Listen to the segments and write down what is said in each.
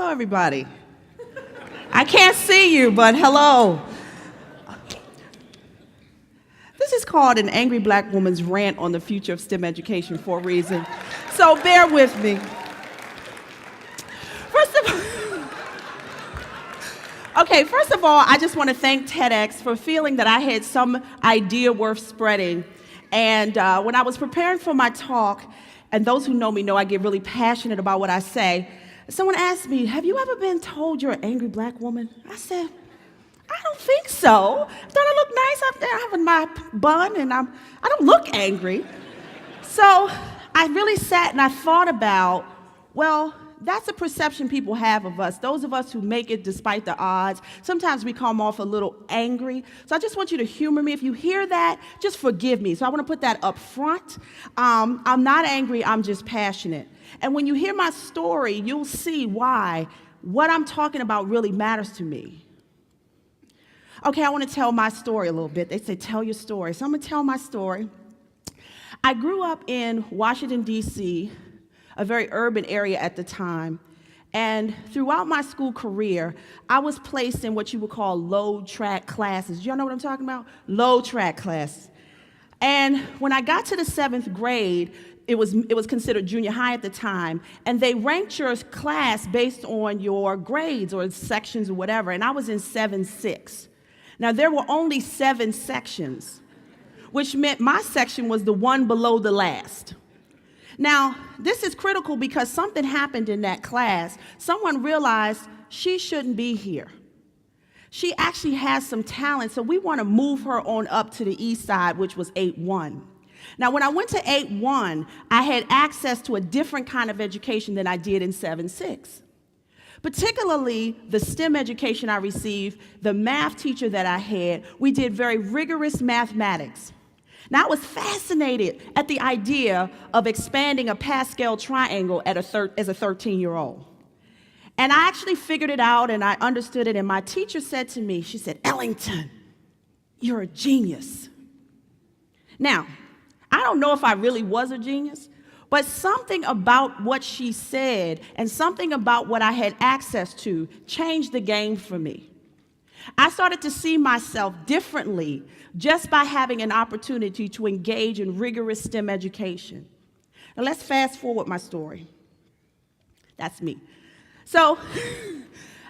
Hello, everybody. I can't see you, but hello. This is called An Angry Black Woman's Rant on the Future of STEM Education for a reason, so bear with me. First of all, I just want to thank TEDx for feeling that I had some idea worth spreading. And when I was preparing for my talk, and those who know me know I get really passionate about what I say, someone asked me, have you ever been told you're an angry black woman? I said, I don't think so. Don't I look nice up there having my bun, and I don't look angry. So I really sat and I thought about, well, that's a perception people have of us. Those of us who make it despite the odds, sometimes we come off a little angry. So I just want you to humor me. If you hear that, just forgive me. So I want to put that up front. I'm not angry, I'm just passionate. And when you hear my story, you'll see why what I'm talking about really matters to me. Okay, I want to tell my story a little bit. They say, tell your story. So I'm going to tell my story. I grew up in Washington, D.C., a very urban area at the time. And throughout my school career, I was placed in what you would call low-track classes. Do y'all know what I'm talking about? Low-track classes. And when I got to the 7th grade, it was considered junior high at the time, and they ranked your class based on your grades or sections or whatever, and I was in 7-6. Now, there were only 7 sections, which meant my section was the one below the last. Now, this is critical because something happened in that class. Someone realized she shouldn't be here. She actually has some talent, so we want to move her on up to the east side, which was 8-1. Now, when I went to 8-1, I had access to a different kind of education than I did in 7-6. Particularly the STEM education I received, the math teacher that I had, we did very rigorous mathematics. Now, I was fascinated at the idea of expanding a Pascal triangle as a 13-year-old. And I actually figured it out and I understood it, and my teacher said to me, she said, Ellington, you're a genius. Now, I don't know if I really was a genius, but something about what she said and something about what I had access to changed the game for me. I started to see myself differently just by having an opportunity to engage in rigorous STEM education. Now let's fast forward my story. That's me. So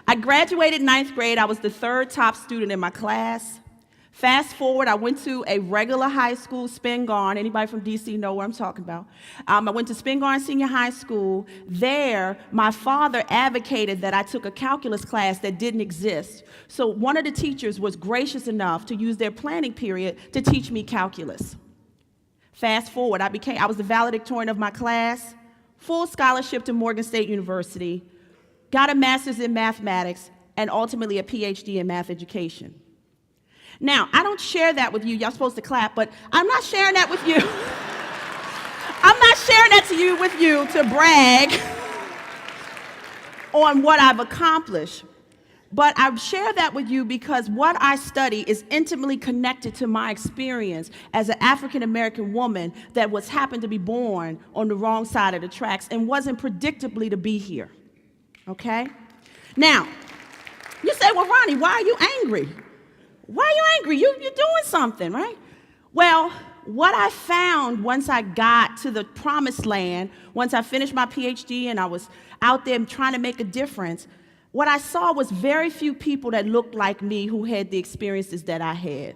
I graduated 9th grade. I was the 3rd top student in my class. Fast forward, I went to a regular high school, Spingarn. Anybody from DC know what I'm talking about? I went to Spingarn Senior High School. There, my father advocated that I took a calculus class that didn't exist. So one of the teachers was gracious enough to use their planning period to teach me calculus. Fast forward, I was the valedictorian of my class, full scholarship to Morgan State University, got a master's in mathematics, and ultimately a PhD in math education. Now, I don't share that with you. Y'all supposed to clap, but I'm not sharing that with you. I'm not sharing that with you to brag on what I've accomplished. But I share that with you because what I study is intimately connected to my experience as an African-American woman that happened to be born on the wrong side of the tracks and wasn't predictably to be here, okay? Now, you say, well, Ronnie, why are you angry? Why are you angry? You're doing something, right? Well, what I found once I got to the promised land, once I finished my PhD and I was out there trying to make a difference, what I saw was very few people that looked like me who had the experiences that I had.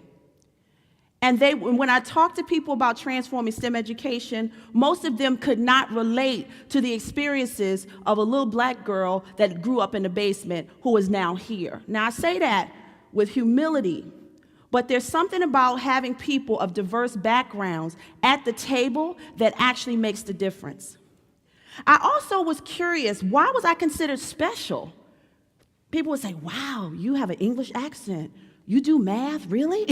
And when I talked to people about transforming STEM education, most of them could not relate to the experiences of a little black girl that grew up in the basement who is now here. Now, I say that with humility, but there's something about having people of diverse backgrounds at the table that actually makes the difference. I also was curious, why was I considered special? People would say, wow, you have an English accent. You do math, really?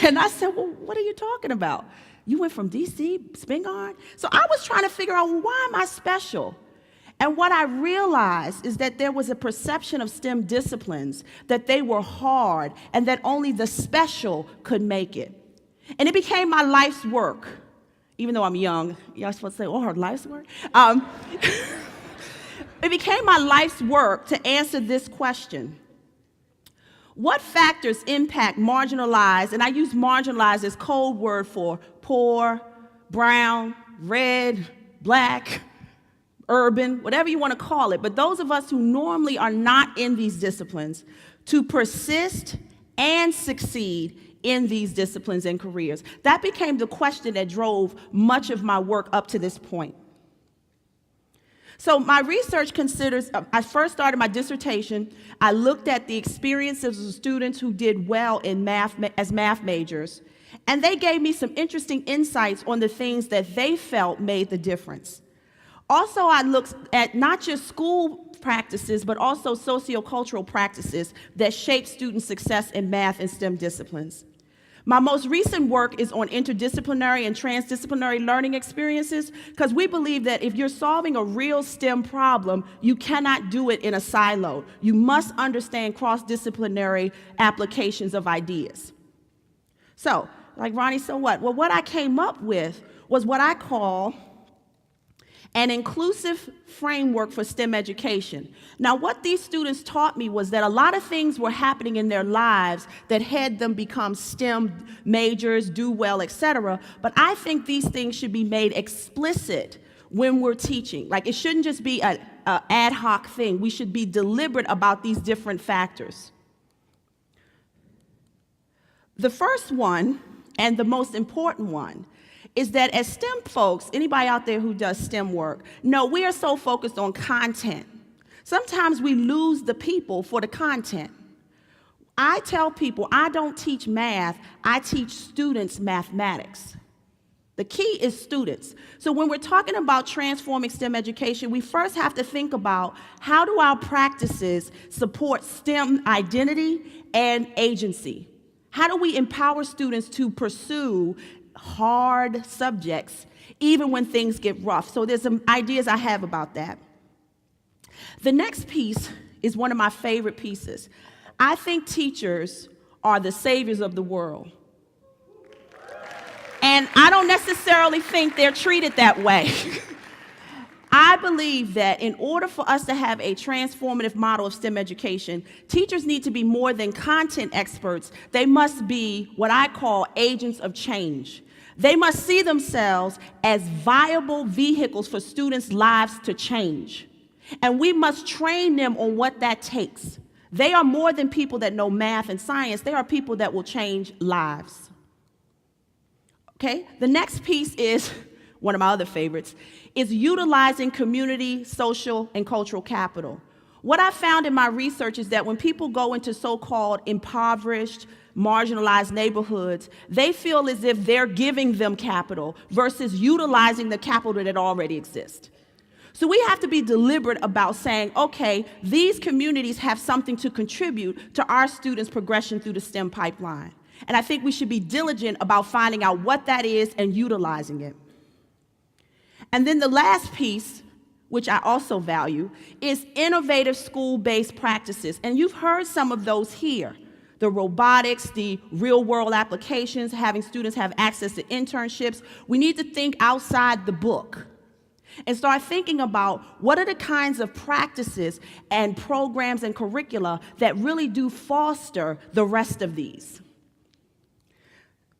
And I said, well, what are you talking about? You went from DC, Spingarn? So I was trying to figure out, well, why am I special? And what I realized is that there was a perception of STEM disciplines that they were hard and that only the special could make it. And it became my life's work. Even though I'm young, y'all supposed to say, oh, her life's work? it became my life's work to answer this question. What factors impact marginalized, and I use marginalized as code word for poor, brown, red, black, urban, whatever you want to call it, but those of us who normally are not in these disciplines, to persist and succeed in these disciplines and careers? That became the question that drove much of my work up to this point. So my research considers, I first started my dissertation, I looked at the experiences of students who did well in math as math majors, and they gave me some interesting insights on the things that they felt made the difference. Also, I looked at not just school practices, but also sociocultural practices that shape student success in math and STEM disciplines. My most recent work is on interdisciplinary and transdisciplinary learning experiences, because we believe that if you're solving a real STEM problem, you cannot do it in a silo. You must understand cross-disciplinary applications of ideas. So, like Roni, so what? Well, what I came up with was what I call an inclusive framework for STEM education. Now, what these students taught me was that a lot of things were happening in their lives that had them become STEM majors, do well, etc. But I think these things should be made explicit when we're teaching. Like, it shouldn't just be an ad hoc thing. We should be deliberate about these different factors. The first one, and the most important one, is that as STEM folks, anybody out there who does STEM work, no, we are so focused on content. Sometimes we lose the people for the content. I tell people I don't teach math, I teach students mathematics. The key is students. So when we're talking about transforming STEM education, we first have to think about how do our practices support STEM identity and agency? How do we empower students to pursue hard subjects, even when things get rough? So there's some ideas I have about that. The next piece is one of my favorite pieces. I think teachers are the saviors of the world. And I don't necessarily think they're treated that way. I believe that in order for us to have a transformative model of STEM education, teachers need to be more than content experts. They must be what I call agents of change. They must see themselves as viable vehicles for students' lives to change. And we must train them on what that takes. They are more than people that know math and science. They are people that will change lives. Okay? The next piece is one of my other favorites, is utilizing community, social, and cultural capital. What I found in my research is that when people go into so-called impoverished, marginalized neighborhoods, they feel as if they're giving them capital versus utilizing the capital that already exists. So we have to be deliberate about saying, okay, these communities have something to contribute to our students' progression through the STEM pipeline. And I think we should be diligent about finding out what that is and utilizing it. And then the last piece, which I also value, is innovative school-based practices. And you've heard some of those here. The robotics, the real-world applications, having students have access to internships. We need to think outside the book and start thinking about what are the kinds of practices and programs and curricula that really do foster the rest of these.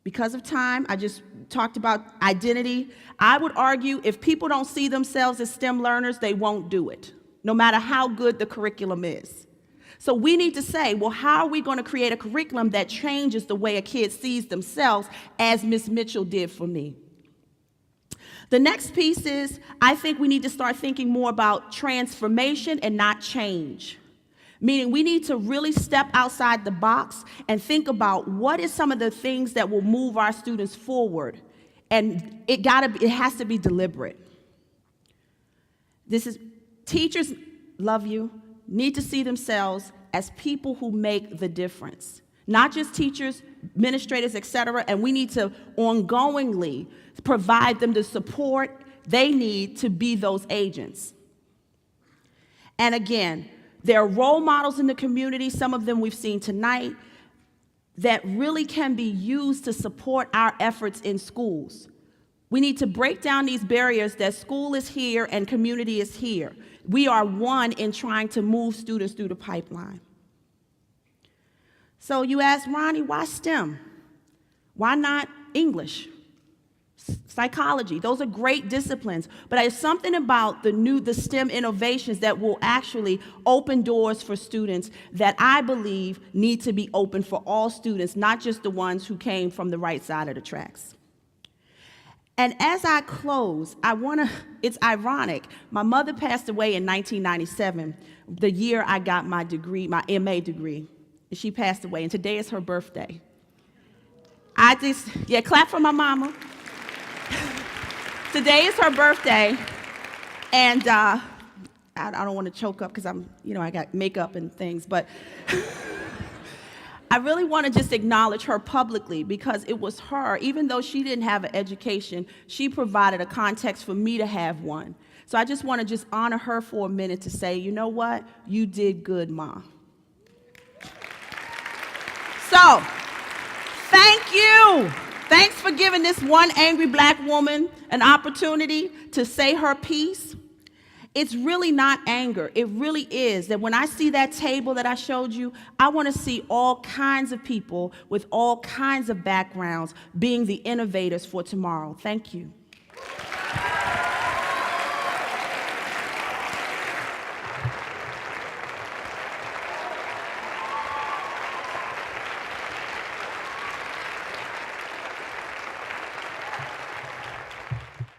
Because of time, I just talked about identity. I would argue if people don't see themselves as STEM learners, they won't do it, no matter how good the curriculum is. So we need to say, well, how are we going to create a curriculum that changes the way a kid sees themselves, as Ms. Mitchell did for me? The next piece is, I think we need to start thinking more about transformation and not change. Meaning we need to really step outside the box and think about what is some of the things that will move our students forward. And it has to be deliberate. Teachers love you, need to see themselves as people who make the difference. Not just teachers, administrators, etc. And we need to ongoingly provide them the support they need to be those agents. And again, there are role models in the community, some of them we've seen tonight, that really can be used to support our efforts in schools. We need to break down these barriers that school is here and community is here. We are one in trying to move students through the pipeline. So you ask, Roni, why STEM? Why not English? Psychology, those are great disciplines, but there's something about the STEM innovations that will actually open doors for students that I believe need to be open for all students, not just the ones who came from the right side of the tracks. And as I close, it's ironic, my mother passed away in 1997, the year I got my degree, my MA degree. She passed away, and today is her birthday. Clap for my mama. Today is her birthday, and I don't want to choke up because I got makeup and things, but I really want to just acknowledge her publicly because it was her, even though she didn't have an education, she provided a context for me to have one. So I just want to just honor her for a minute to say, you know what? You did good, Ma. So, thank you. Thanks for giving this one angry black woman an opportunity to say her piece. It's really not anger. It really is that when I see that table that I showed you, I want to see all kinds of people with all kinds of backgrounds being the innovators for tomorrow. Thank you.